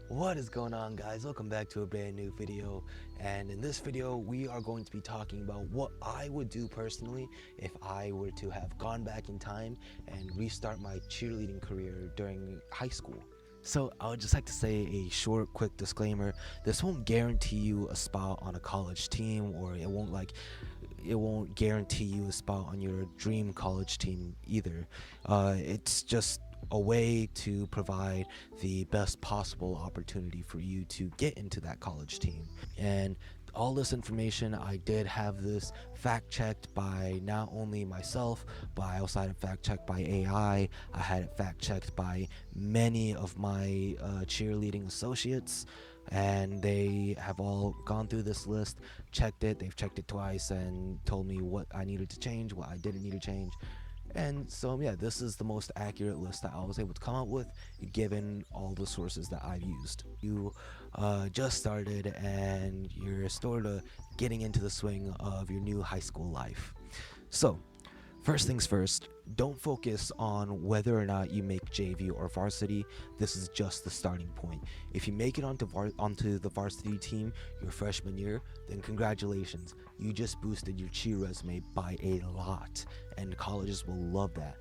What is going on, guys? Welcome back to a brand new video. And in this video we are going to be talking about what I would do personally if I were to have gone back in time and restart my cheerleading career during high school. So I would just like to say a short quick disclaimer. This won't guarantee you a spot on a college team, or it won't guarantee you a spot on your dream college team either. It's just a way to provide the best possible opportunity for you to get into that college team. And all this information, I did have this fact checked by not only myself, but I also had it fact checked by AI. I had it fact checked by many of my cheerleading associates, and they have all gone through this list, checked it. They've checked it twice and told me what I needed to change, what I didn't need to change. And so, yeah, this is the most accurate list that I was able to come up with, given all the sources that I've used. You just started and you're sort of getting into the swing of your new high school life. So, first things first, don't focus on whether or not you make JV or varsity. This is just the starting point. If you make it onto the varsity team your freshman year, then congratulations. You just boosted your cheer resume by a lot, and colleges will love that.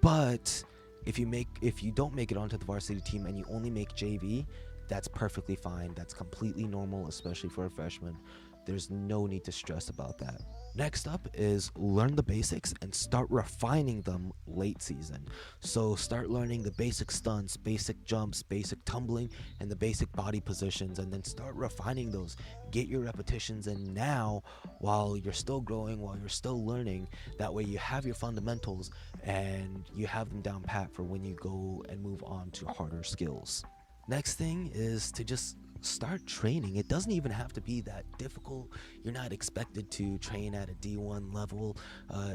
But if you don't make it onto the varsity team and you only make JV, that's perfectly fine. That's completely normal, especially for a freshman. There's no need to stress about that. Next up is learn the basics and start refining them late season. So start learning the basic stunts, basic jumps, basic tumbling, and the basic body positions, and then start refining those. Get your repetitions in now while you're still growing, while you're still learning. That way you have your fundamentals and you have them down pat for when you go and move on to harder skills. Next thing is to just start training. It doesn't even have to be that difficult. You're not expected to train at a D1 level.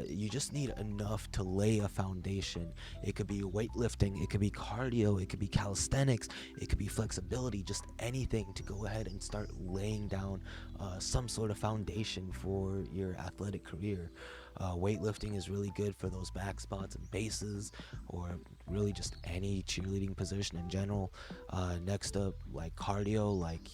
You just need enough to lay a foundation. It could be weightlifting, it could be cardio, it could be calisthenics, it could be flexibility, just anything to go ahead and start laying down some sort of foundation for your athletic career. Weightlifting is really good for those back spots and bases, or really just any cheerleading position in general. Next up, like cardio, like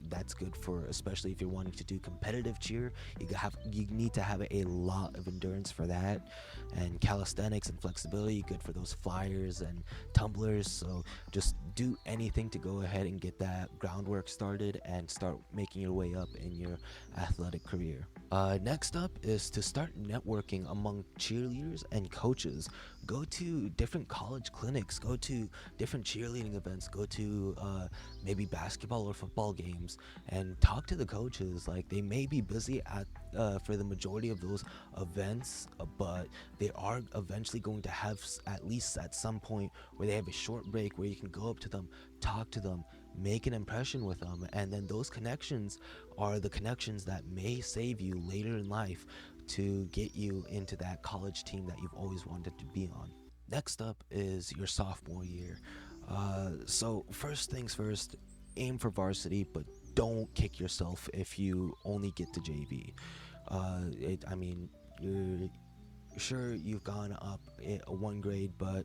that's good for, especially if you're wanting to do competitive cheer. You need to have a lot of endurance for that. And calisthenics and flexibility, good for those flyers and tumblers. So just do anything to go ahead and get that groundwork started and start making your way up in your athletic career. Next up is to start networking among cheerleaders and coaches. Go to different college clinics, go to different cheerleading events, go to maybe basketball or football games, and talk to the coaches. Like, they may be busy at for the majority of those events, but they are eventually going to have, at least at some point, where they have a short break where you can go up to them, talk to them, make an impression with them, and then those connections are the connections that may save you later in life to get you into that college team that you've always wanted to be on. Next up is your sophomore year. So first things first, aim for varsity, but don't kick yourself if you only get to JV. I mean, you're sure you've gone up one grade, but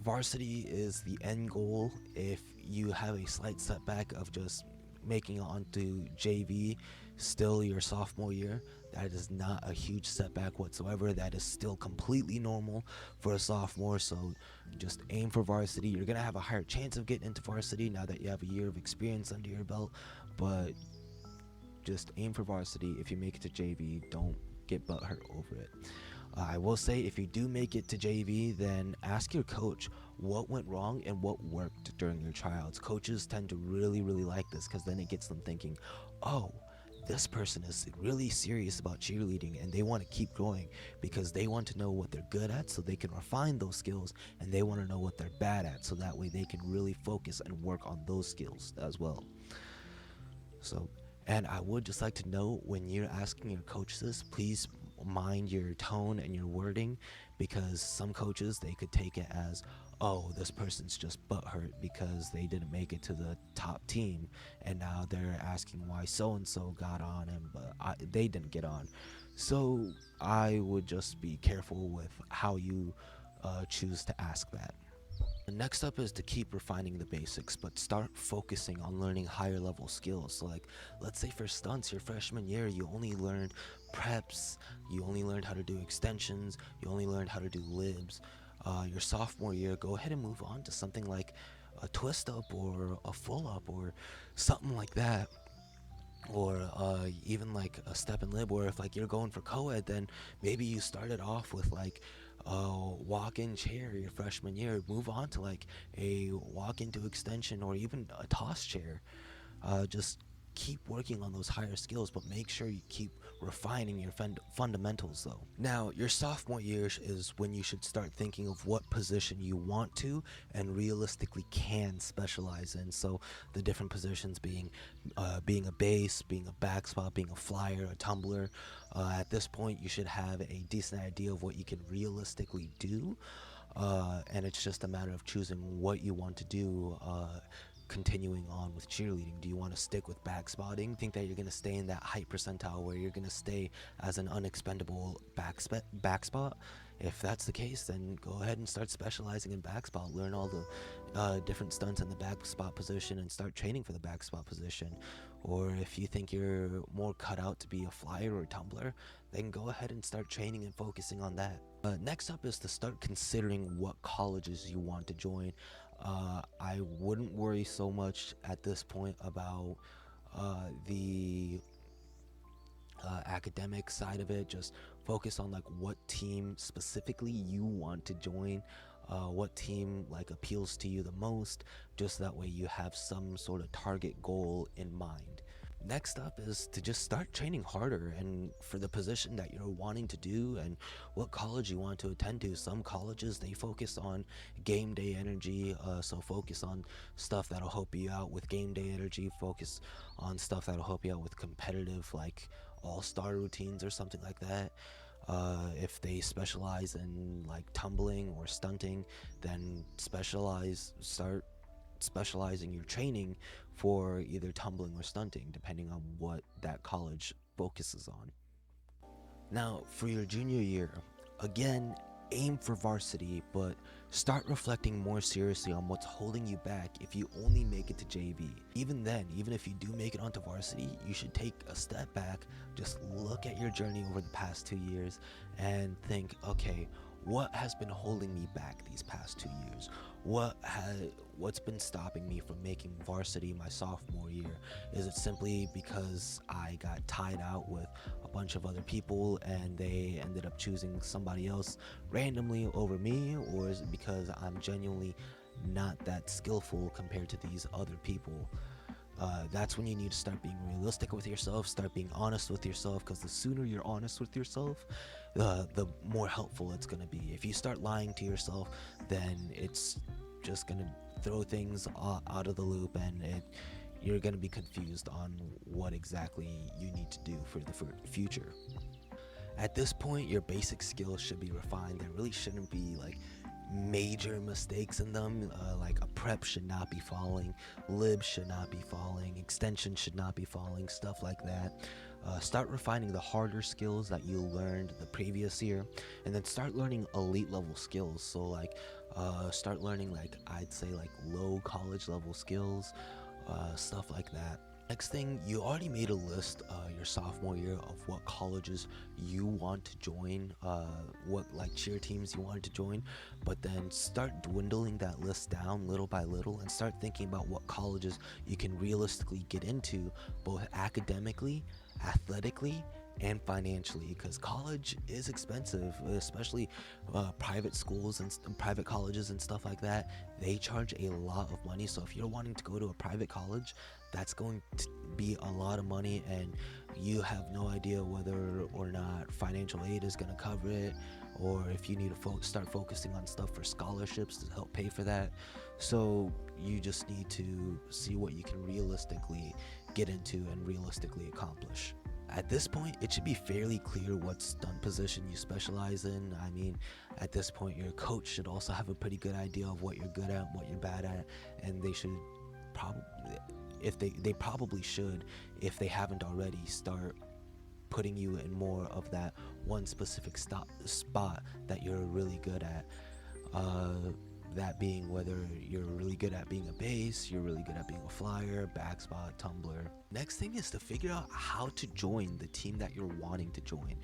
varsity is the end goal. If you have a slight setback of just making it onto JV still your sophomore year, that is not a huge setback whatsoever. That is still completely normal for a sophomore. So just aim for varsity. You're gonna have a higher chance of getting into varsity now that you have a year of experience under your belt, but just aim for varsity. If you make it to JV, don't get butthurt over it. I will say, if you do make it to JV, then ask your coach what went wrong and what worked during your tryouts. Coaches tend to really like this, because then it gets them thinking, oh, this person is really serious about cheerleading and they want to keep growing, because they want to know what they're good at so they can refine those skills, and they want to know what they're bad at so that way they can really focus and work on those skills as well. So, and I would just like to know, when you're asking your coach this, please mind your tone and your wording, because some coaches, they could take it as, oh, this person's just butthurt because they didn't make it to the top team, and now they're asking why so and so got on and they didn't get on. So I would just be careful with how you choose to ask that. Next up is to keep refining the basics, but start focusing on learning higher level skills. So, like, let's say for stunts, your freshman year, you only learned preps, you only learned how to do extensions, you only learned how to do libs. Your sophomore year, go ahead and move on to something like a twist up or a full up or something like that, or even like a step and lib. Or if like you're going for co-ed, then maybe you started off with like a walk-in chair your freshman year, move on to like a walk into extension or even a toss chair. Just keep working on those higher skills, but make sure you keep refining your fundamentals though. Now, your sophomore year is when you should start thinking of what position you want to and realistically can specialize in. So the different positions being a base, being a back spot, being a flyer, a tumbler. At this point, you should have a decent idea of what you can realistically do, and it's just a matter of choosing what you want to do. Continuing on with cheerleading, do you want to stick with back spotting, think that you're going to stay in that height percentile where you're going to stay as an unexpendable back spot? If that's the case, then go ahead and start specializing in back spot, learn all the different stunts in the back spot position and start training for the back spot position. Or if you think you're more cut out to be a flyer or a tumbler, then go ahead and start training and focusing on that. Next up is to start considering what colleges you want to join. I wouldn't worry so much at this point about the academic side of it. Just focus on like what team specifically you want to join, what team like appeals to you the most, just that way you have some sort of target goal in mind. Next up is to just start training harder and for the position that you're wanting to do and what college you want to attend to. Some colleges, they focus on game day energy, so focus on stuff that'll help you out with game day energy, focus on stuff that'll help you out with competitive like all-star routines or something like that. If they specialize in like tumbling or stunting, then start specializing your training for either tumbling or stunting, depending on what that college focuses on. Now, for your junior year, again, aim for varsity, but start reflecting more seriously on what's holding you back if you only make it to JV. Even then, even if you do make it onto varsity, you should take a step back, just look at your journey over the past 2 years and think, okay, what has been holding me back these past 2 years? What's been stopping me from making varsity my sophomore year? Is it simply because I got tied out with a bunch of other people and they ended up choosing somebody else randomly over me? Or is it because I'm genuinely not that skillful compared to these other people? That's when you need to start being realistic with yourself, start being honest with yourself, because the sooner you're honest with yourself, the more helpful it's going to be. If you start lying to yourself, then it's just going to throw things out of the loop, and you're going to be confused on what exactly you need to do for the future. At this point, your basic skills should be refined. There really shouldn't be like major mistakes in them. Like a prep should not be falling, lib should not be falling, extension should not be falling, stuff like that. Start refining the harder skills that you learned the previous year, and then start learning elite level skills. So like start learning like I'd say like low college level skills, stuff like that. Next thing, you already made a list your sophomore year of what colleges you want to join, what like cheer teams you wanted to join, but then start dwindling that list down little by little and start thinking about what colleges you can realistically get into, both academically, athletically, and financially, because college is expensive, especially private schools and private colleges and stuff like that. They charge a lot of money. So if you're wanting to go to a private college, that's going to be a lot of money, and you have no idea whether or not financial aid is going to cover it, or if you need to start focusing on stuff for scholarships to help pay for that. So you just need to see what you can realistically get into and realistically accomplish. At this point, it should be fairly clear what stunt position you specialize in. I mean, at this point, your coach should also have a pretty good idea of what you're good at, what you're bad at, and they should probably, if they probably should, if they haven't already, start putting you in more of that one specific spot that you're really good at. That being whether you're really good at being a bass, you're really good at being a flyer, backspot, tumbler. Next thing is to figure out how to join the team that you're wanting to join.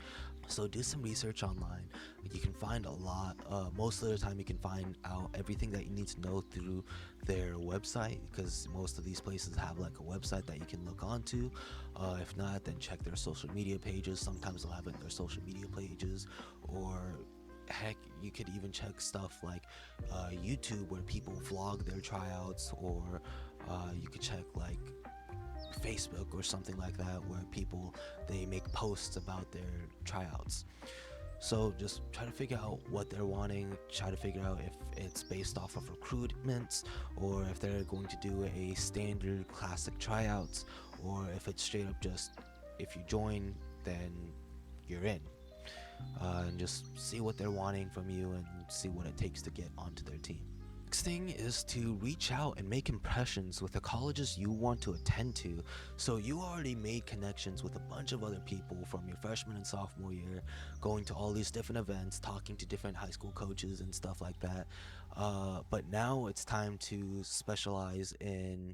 So do some research online. You can find a lot. Most of the time, you can find out everything that you need to know through their website, because most of these places have like a website that you can look onto. If not, then check their social media pages. Sometimes they'll have it in their social media pages, or heck, you could even check stuff like YouTube where people vlog their tryouts, or you could check like Facebook or something like that where people they make posts about their tryouts. So just try to figure out what they're wanting, try to figure out if it's based off of recruitments, or if they're going to do a standard classic tryouts, or if it's straight up just if you join then you're in. And just see what they're wanting from you and see what it takes to get onto their team. Next thing is to reach out and make impressions with the colleges you want to attend to. So you already made connections with a bunch of other people from your freshman and sophomore year, going to all these different events, talking to different high school coaches and stuff like that. But now it's time to specialize in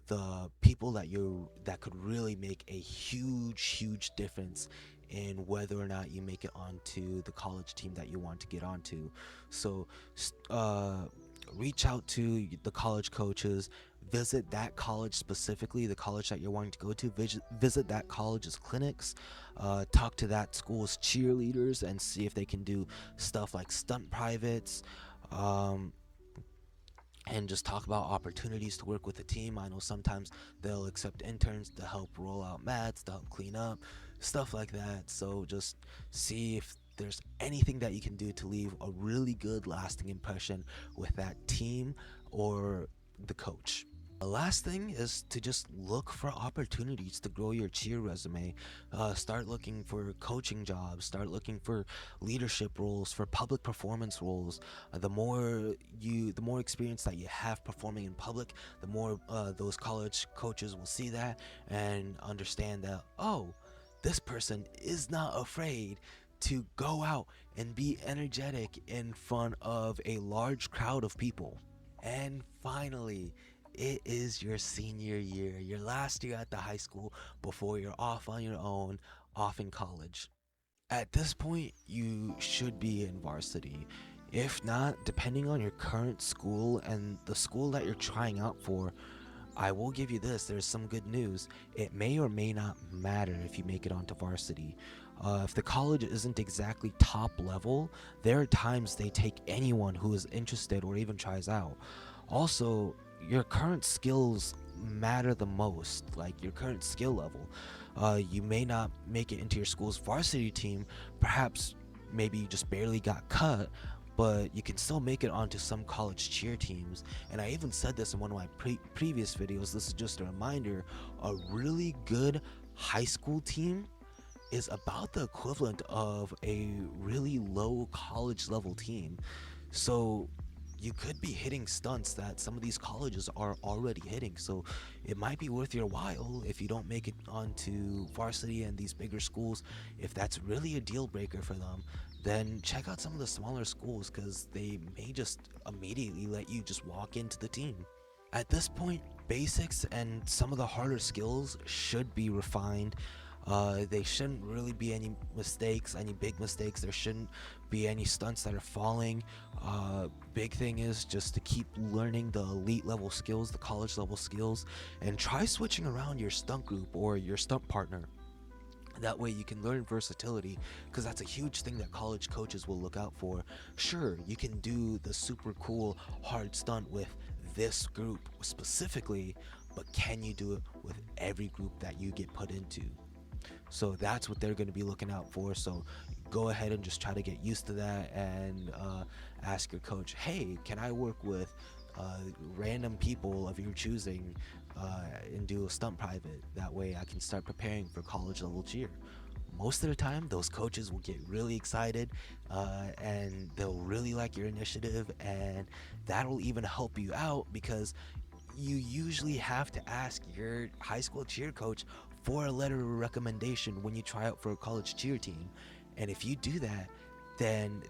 the people that could really make a huge difference in whether or not you make it onto the college team that you want to get onto. So reach out to the college coaches, visit that college specifically, the college that you're wanting to go to, visit that college's clinics, talk to that school's cheerleaders and see if they can do stuff like stunt privates, and just talk about opportunities to work with the team. I know sometimes they'll accept interns to help roll out mats, to help clean up, stuff like that. So just see if there's anything that you can do to leave a really good lasting impression with that team or the coach. The last thing is to just look for opportunities to grow your cheer resume. Start looking for coaching jobs, start looking for leadership roles, for public performance roles. The more experience that you have performing in public, the more those college coaches will see that and understand that, oh, this person is not afraid to go out and be energetic in front of a large crowd of people. And finally, it is your senior year, your last year at the high school before you're off on your own, off in college. At this point, you should be in varsity. If not, depending on your current school and the school that you're trying out for, I will give you this, there's some good news. It may or may not matter if you make it onto varsity. If the college isn't exactly top level, there are times they take anyone who is interested or even tries out. Also, your current skills matter the most, like your current skill level. You may not make it into your school's varsity team, perhaps maybe you just barely got cut, but you can still make it onto some college cheer teams. And I even said this in one of my previous videos, this is just a reminder, a really good high school team is about the equivalent of a really low college level team. So you could be hitting stunts that some of these colleges are already hitting. So it might be worth your while if you don't make it onto varsity and these bigger schools. If that's really a deal breaker for them, then check out some of the smaller schools because they may just immediately let you just walk into the team. At this point, basics and some of the harder skills should be refined. They shouldn't really be any mistakes, any big mistakes. There shouldn't be any stunts that are falling. Big thing is just to keep learning the elite level skills, the college level skills, and try switching around your stunt group or your stunt partner. That way you can learn versatility, because that's a huge thing that college coaches will look out for. Sure, you can do the super cool hard stunt with this group specifically, but can you do it with every group that you get put into? So that's what they're going to be looking out for. So go ahead and just try to get used to that and ask your coach, hey, can I work with random people of your choosing and do a stunt private? That way I can start preparing for college level cheer. Most of the time, those coaches will get really excited and they'll really like your initiative, and that'll even help you out because you usually have to ask your high school cheer coach for a letter of recommendation when you try out for a college cheer team. And if you do that, then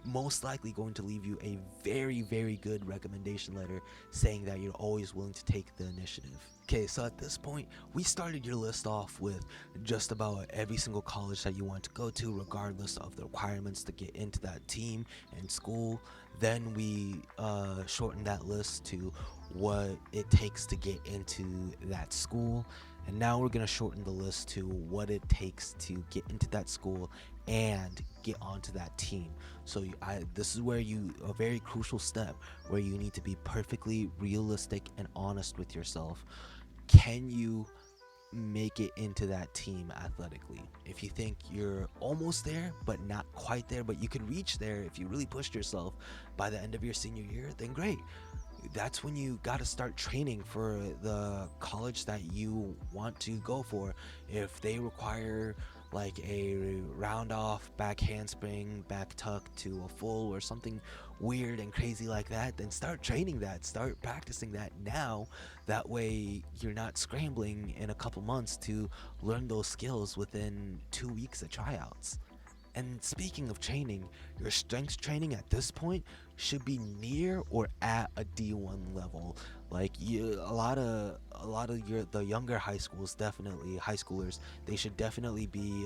most likely going to leave you a very, very good recommendation letter saying that you're always willing to take the initiative. Okay, so at this point, we started your list off with just about every single college that you want to go to, regardless of the requirements to get into that team and school. Then we shortened that list to what it takes to get into that school. And now we're going to shorten the list to what it takes to get into that school and get onto that team. So this is where a very crucial step where you need to be perfectly realistic and honest with yourself. Can you make it into that team athletically? If you think you're almost there but not quite there, but you could reach there if you really pushed yourself by the end of your senior year, then great. That's when you got to start training for the college that you want to go for. If they require like a round off back handspring, back tuck to a full or something weird and crazy like that, then start training that, start practicing that now. That way you're not scrambling in a couple months to learn those skills within 2 weeks of tryouts. And speaking of training, your strength training at this point should be near or at a D1 level. Like the younger high schoolers, they should definitely be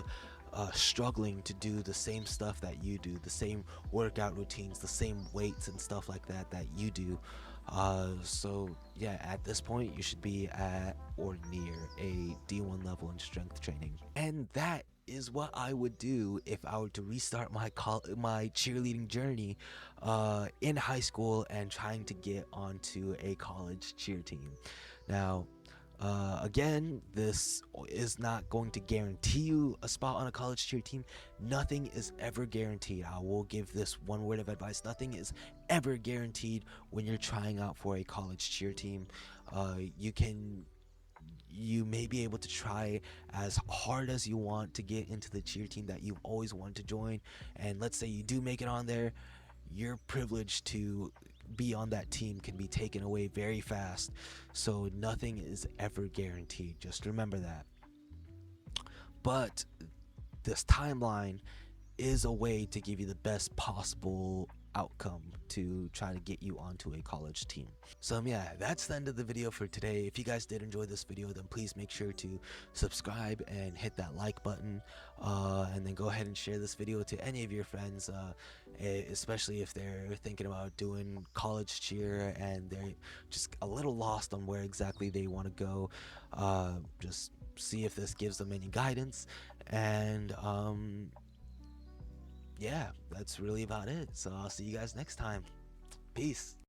struggling to do the same stuff that you do, the same workout routines, the same weights and stuff like that that you do. So yeah, at this point you should be at or near a D1 level in strength training, and that is what I would do if I were to restart my cheerleading journey in high school and trying to get onto a college cheer team. Now, again, this is not going to guarantee you a spot on a college cheer team. Nothing is ever guaranteed. I will give this one word of advice: nothing is ever guaranteed when you're trying out for a college cheer team. You may be able to try as hard as you want to get into the cheer team that you've always wanted to join, and let's say you do make it on there, your privilege to be on that team can be taken away very fast. So nothing is ever guaranteed, just remember that. But this timeline is a way to give you the best possible outcome to try to get you onto a college team. So yeah, that's the end of the video for today. If you guys did enjoy this video, then please make sure to subscribe and hit that like button, and then go ahead and share this video to any of your friends, especially if they're thinking about doing college cheer and they're just a little lost on where exactly they want to go. Just see if this gives them any guidance, and yeah, that's really about it. So I'll see you guys next time. Peace.